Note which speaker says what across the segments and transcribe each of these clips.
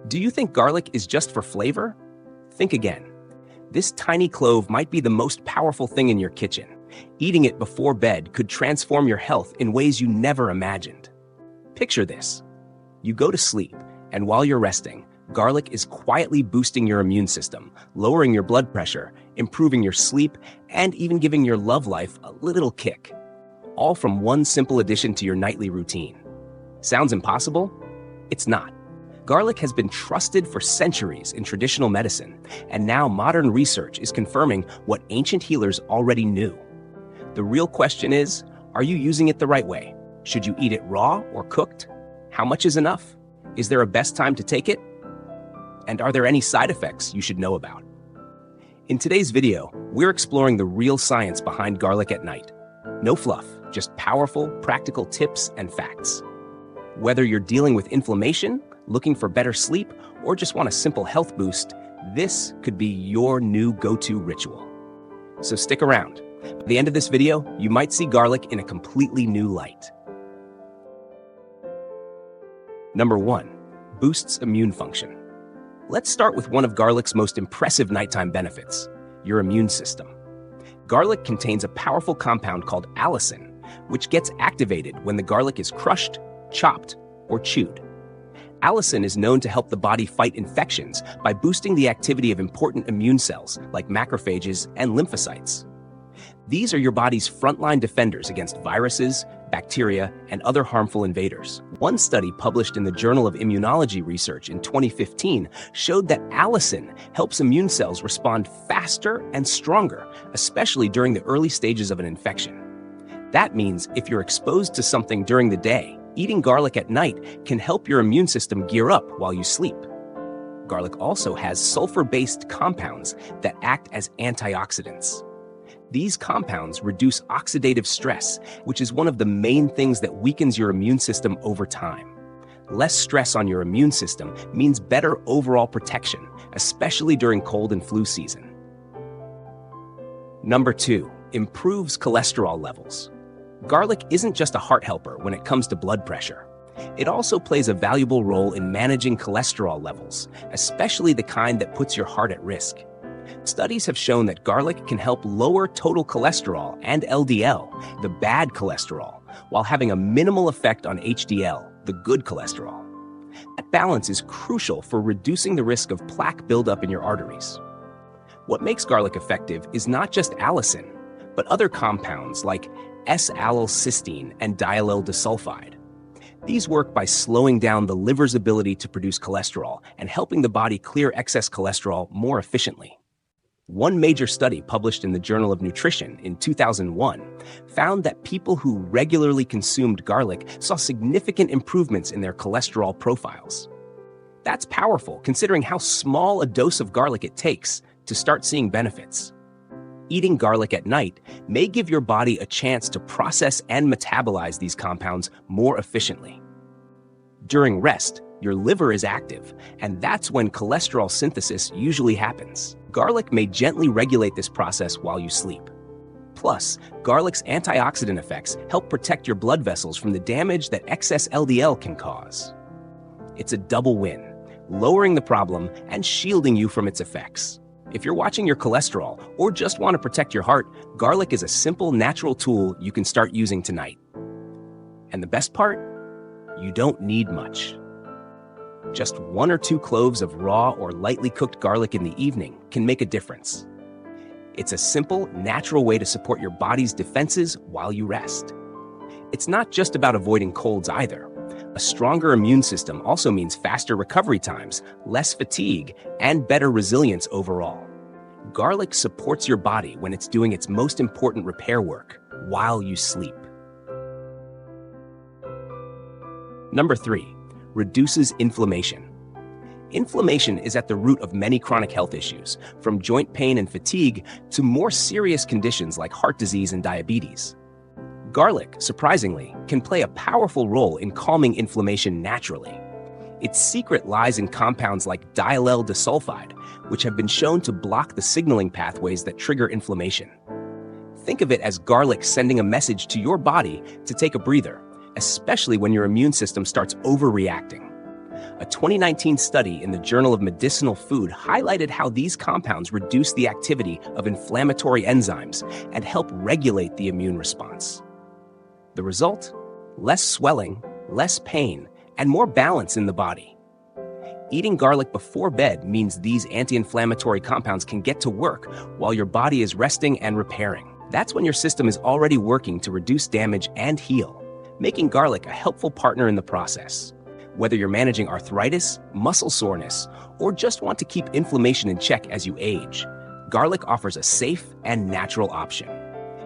Speaker 1: Do you think garlic is just for flavor? Think again. This tiny clove might be the most powerful thing in your kitchen. Eating it before bed could transform your health in ways you never imagined. Picture this. You go to sleep, and while you're resting, garlic is quietly boosting your immune system, lowering your blood pressure, improving your sleep, and even giving your love life a little kick. All from one simple addition to your nightly routine. Sounds impossible? It's not. Garlic has been trusted for centuries in traditional medicine, and now modern research is confirming what ancient healers already knew. The real question is, are you using it the right way? Should you eat it raw or cooked? How much is enough? Is there a best time to take it? And are there any side effects you should know about? In today's video, we're exploring the real science behind garlic at night. No fluff, just powerful, practical tips and facts. Whether you're dealing with inflammation, looking for better sleep, or just want a simple health boost, this could be your new go-to ritual. So stick around. By the end of this video, you might see garlic in a completely new light. Number 1. Boosts immune function. Let's start with one of garlic's most impressive nighttime benefits, your immune system. Garlic contains a powerful compound called allicin, which gets activated when the garlic is crushed, chopped, or chewed. Allicin is known to help the body fight infections by boosting the activity of important immune cells like macrophages and lymphocytes. These are your body's frontline defenders against viruses, bacteria, and other harmful invaders. One study published in the Journal of Immunology Research in 2015 showed that allicin helps immune cells respond faster and stronger, especially during the early stages of an infection. That means if you're exposed to something during the day, eating garlic at night can help your immune system gear up while you sleep. Garlic also has sulfur-based compounds that act as antioxidants. These compounds reduce oxidative stress, which is one of the main things that weakens your immune system over time. Less stress on your immune system means better overall protection, especially during cold and flu season. Number 2, improves cholesterol levels. Garlic isn't just a heart helper when it comes to blood pressure. It also plays a valuable role in managing cholesterol levels, especially the kind that puts your heart at risk. Studies have shown that garlic can help lower total cholesterol and LDL, the bad cholesterol, while having a minimal effect on HDL, the good cholesterol. That balance is crucial for reducing the risk of plaque buildup in your arteries. What makes garlic effective is not just allicin, but other compounds like S-allylcysteine and diallyl disulfide. These work by slowing down the liver's ability to produce cholesterol and helping the body clear excess cholesterol more efficiently. One major study published in the Journal of Nutrition in 2001 found that people who regularly consumed garlic saw significant improvements in their cholesterol profiles. That's powerful considering how small a dose of garlic it takes to start seeing benefits. Eating garlic at night may give your body a chance to process and metabolize these compounds more efficiently. During rest, your liver is active, and that's when cholesterol synthesis usually happens. Garlic may gently regulate this process while you sleep. Plus, garlic's antioxidant effects help protect your blood vessels from the damage that excess LDL can cause. It's a double win, lowering the problem and shielding you from its effects. If you're watching your cholesterol or just want to protect your heart, garlic is a simple, natural tool you can start using tonight. And the best part? You don't need much. Just 1 or 2 cloves of raw or lightly cooked garlic in the evening can make a difference. It's a simple, natural way to support your body's defenses while you rest. It's not just about avoiding colds either. A stronger immune system also means faster recovery times, less fatigue, and better resilience overall. Garlic supports your body when it's doing its most important repair work, while you sleep. Number 3, reduces inflammation. Inflammation is at the root of many chronic health issues, from joint pain and fatigue to more serious conditions like heart disease and diabetes. Garlic, surprisingly, can play a powerful role in calming inflammation naturally. Its secret lies in compounds like diallyl disulfide, which have been shown to block the signaling pathways that trigger inflammation. Think of it as garlic sending a message to your body to take a breather, especially when your immune system starts overreacting. A 2019 study in the Journal of Medicinal Food highlighted how these compounds reduce the activity of inflammatory enzymes and help regulate the immune response. The result? Less swelling, less pain, and more balance in the body. Eating garlic before bed means these anti-inflammatory compounds can get to work while your body is resting and repairing. That's when your system is already working to reduce damage and heal, making garlic a helpful partner in the process. Whether you're managing arthritis, muscle soreness, or just want to keep inflammation in check as you age, garlic offers a safe and natural option.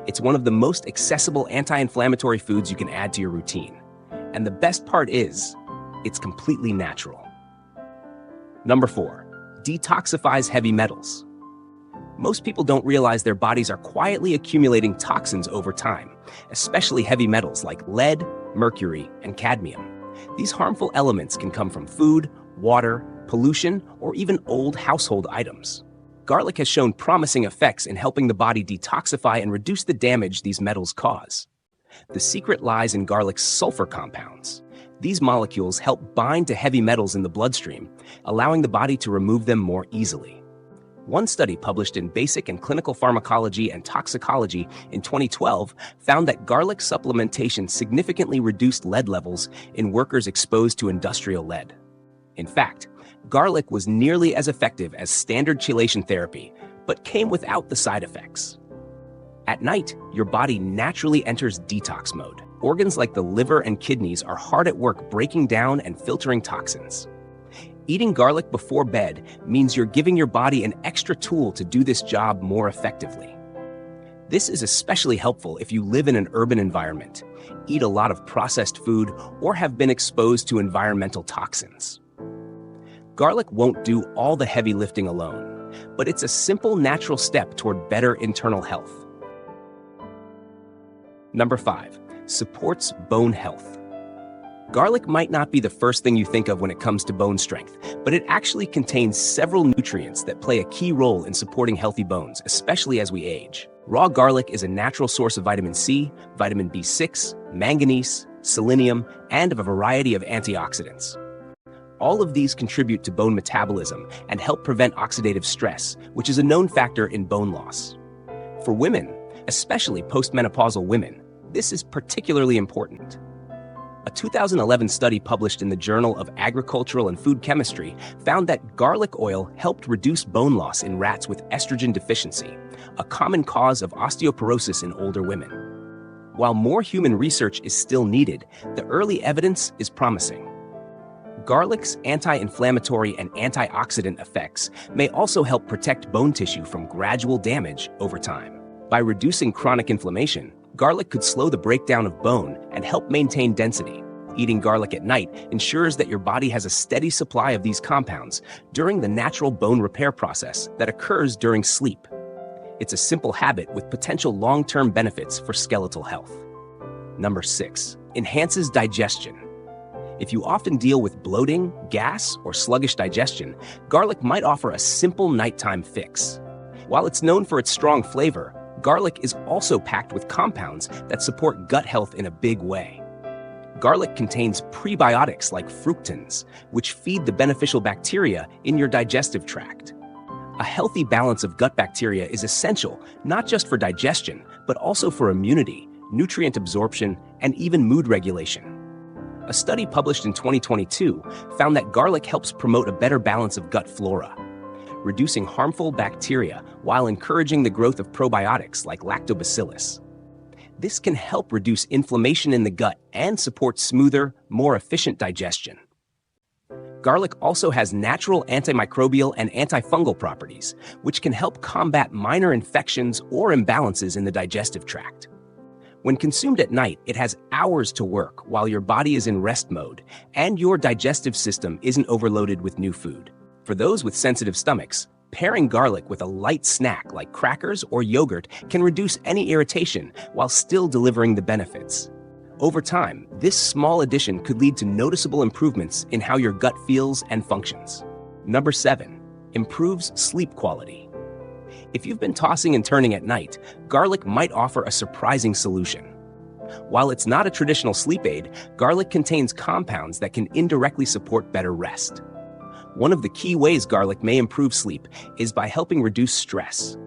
Speaker 1: It's one of the most accessible anti-inflammatory foods you can add to your routine. And the best part is, it's completely natural. Number 4, detoxifies heavy metals. Most people don't realize their bodies are quietly accumulating toxins over time, especially heavy metals like lead, mercury, and cadmium. These harmful elements can come from food, water, pollution, or even old household items. Garlic has shown promising effects in helping the body detoxify and reduce the damage these metals cause. The secret lies in garlic's sulfur compounds. These molecules help bind to heavy metals in the bloodstream, allowing the body to remove them more easily. One study published in Basic and Clinical Pharmacology and Toxicology in 2012 found that garlic supplementation significantly reduced lead levels in workers exposed to industrial lead. In fact, garlic was nearly as effective as standard chelation therapy, but came without the side effects. At night, your body naturally enters detox mode. Organs like the liver and kidneys are hard at work breaking down and filtering toxins. Eating garlic before bed means you're giving your body an extra tool to do this job more effectively. This is especially helpful if you live in an urban environment, eat a lot of processed food, or have been exposed to environmental toxins. Garlic won't do all the heavy lifting alone, but it's a simple, natural step toward better internal health. Number 5, supports bone health. Garlic might not be the first thing you think of when it comes to bone strength, but it actually contains several nutrients that play a key role in supporting healthy bones, especially as we age. Raw garlic is a natural source of vitamin C, vitamin B6, manganese, selenium, and of a variety of antioxidants. All of these contribute to bone metabolism and help prevent oxidative stress, which is a known factor in bone loss. For women, especially postmenopausal women, this is particularly important. A 2011 study published in the Journal of Agricultural and Food Chemistry found that garlic oil helped reduce bone loss in rats with estrogen deficiency, a common cause of osteoporosis in older women. While more human research is still needed, the early evidence is promising. Garlic's anti-inflammatory and antioxidant effects may also help protect bone tissue from gradual damage over time. By reducing chronic inflammation, garlic could slow the breakdown of bone and help maintain density. Eating garlic at night ensures that your body has a steady supply of these compounds during the natural bone repair process that occurs during sleep. It's a simple habit with potential long-term benefits for skeletal health. Number 6, enhances digestion. If you often deal with bloating, gas, or sluggish digestion, garlic might offer a simple nighttime fix. While it's known for its strong flavor, garlic is also packed with compounds that support gut health in a big way. Garlic contains prebiotics like fructans, which feed the beneficial bacteria in your digestive tract. A healthy balance of gut bacteria is essential not just for digestion, but also for immunity, nutrient absorption, and even mood regulation. A study published in 2022 found that garlic helps promote a better balance of gut flora, reducing harmful bacteria while encouraging the growth of probiotics like lactobacillus. This can help reduce inflammation in the gut and support smoother, more efficient digestion. Garlic also has natural antimicrobial and antifungal properties, which can help combat minor infections or imbalances in the digestive tract. When consumed at night, it has hours to work while your body is in rest mode and your digestive system isn't overloaded with new food. For those with sensitive stomachs, pairing garlic with a light snack like crackers or yogurt can reduce any irritation while still delivering the benefits. Over time, this small addition could lead to noticeable improvements in how your gut feels and functions. Number 7, improves sleep quality. If you've been tossing and turning at night, garlic might offer a surprising solution. While it's not a traditional sleep aid, garlic contains compounds that can indirectly support better rest. One of the key ways garlic may improve sleep is by helping reduce stress.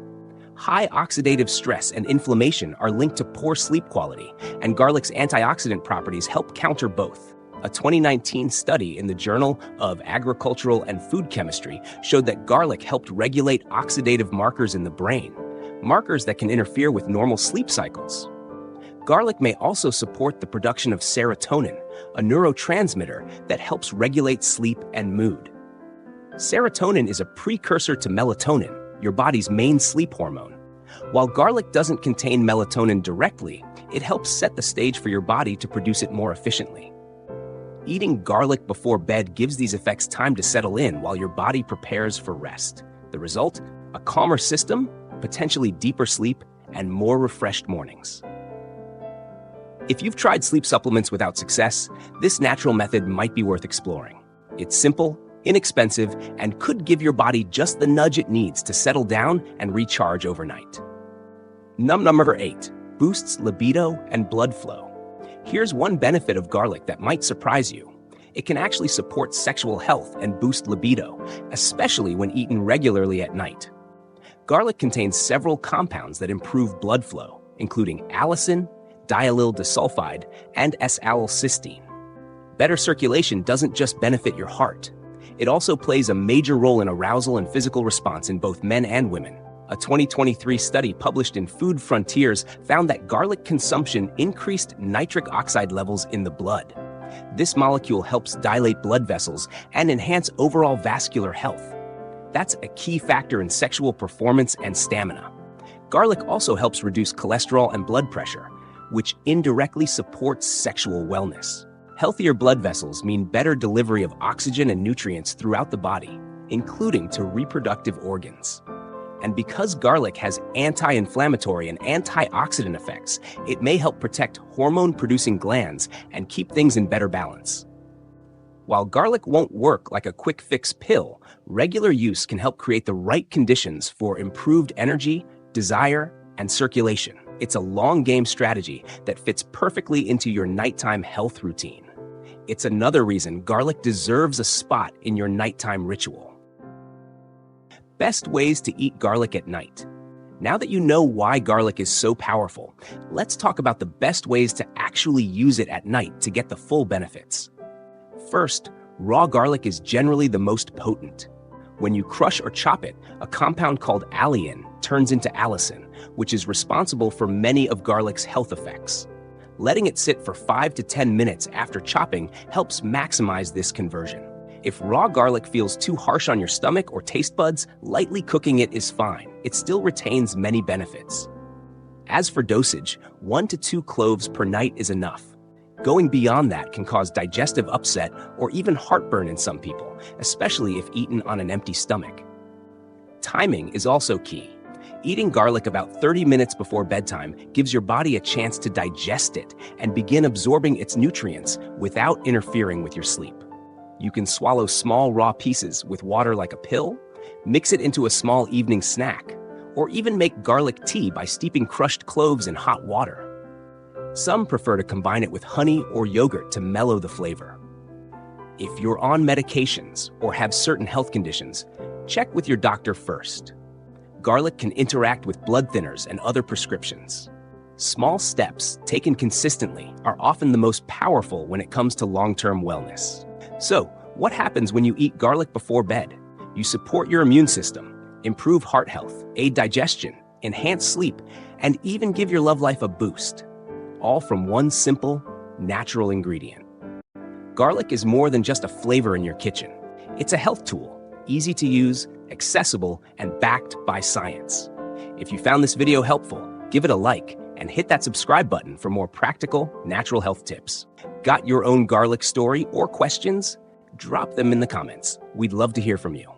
Speaker 1: High oxidative stress and inflammation are linked to poor sleep quality, and garlic's antioxidant properties help counter both. A 2019 study in the Journal of Agricultural and Food Chemistry showed that garlic helped regulate oxidative markers in the brain, markers that can interfere with normal sleep cycles. Garlic may also support the production of serotonin, a neurotransmitter that helps regulate sleep and mood. Serotonin is a precursor to melatonin, your body's main sleep hormone. While garlic doesn't contain melatonin directly, it helps set the stage for your body to produce it more efficiently. Eating garlic before bed gives these effects time to settle in while your body prepares for rest. The result? A calmer system, potentially deeper sleep, and more refreshed mornings. If you've tried sleep supplements without success, this natural method might be worth exploring. It's simple, inexpensive, and could give your body just the nudge it needs to settle down and recharge overnight. Number 8, boosts libido and blood flow. Here's one benefit of garlic that might surprise you. It can actually support sexual health and boost libido, especially when eaten regularly at night. Garlic contains several compounds that improve blood flow, including allicin, diallyl disulfide, and S-allylcysteine. Better circulation doesn't just benefit your heart. It also plays a major role in arousal and physical response in both men and women. A 2023 study published in Food Frontiers found that garlic consumption increased nitric oxide levels in the blood. This molecule helps dilate blood vessels and enhance overall vascular health. That's a key factor in sexual performance and stamina. Garlic also helps reduce cholesterol and blood pressure, which indirectly supports sexual wellness. Healthier blood vessels mean better delivery of oxygen and nutrients throughout the body, including to reproductive organs. And because garlic has anti-inflammatory and antioxidant effects, it may help protect hormone-producing glands and keep things in better balance. While garlic won't work like a quick-fix pill, regular use can help create the right conditions for improved energy, desire, and circulation. It's a long-game strategy that fits perfectly into your nighttime health routine. It's another reason garlic deserves a spot in your nighttime ritual. Best ways to eat garlic at night. Now that you know why garlic is so powerful, let's talk about the best ways to actually use it at night to get the full benefits. First, raw garlic is generally the most potent. When you crush or chop it, a compound called allicin turns into allicin, which is responsible for many of garlic's health effects. Letting it sit for 5 to 10 minutes after chopping helps maximize this conversion. If raw garlic feels too harsh on your stomach or taste buds, lightly cooking it is fine. It still retains many benefits. As for dosage, 1 to 2 cloves per night is enough. Going beyond that can cause digestive upset or even heartburn in some people, especially if eaten on an empty stomach. Timing is also key. Eating garlic about 30 minutes before bedtime gives your body a chance to digest it and begin absorbing its nutrients without interfering with your sleep. You can swallow small raw pieces with water like a pill, mix it into a small evening snack, or even make garlic tea by steeping crushed cloves in hot water. Some prefer to combine it with honey or yogurt to mellow the flavor. If you're on medications or have certain health conditions, check with your doctor first. Garlic can interact with blood thinners and other prescriptions. Small steps taken consistently are often the most powerful when it comes to long-term wellness. So, what happens when you eat garlic before bed? You support your immune system, improve heart health, aid digestion, enhance sleep, and even give your love life a boost. All from one simple, natural ingredient. Garlic is more than just a flavor in your kitchen. It's a health tool, easy to use, accessible, and backed by science. If you found this video helpful, give it a like and hit that subscribe button for more practical, natural health tips. Got your own garlic story or questions? Drop them in the comments. We'd love to hear from you.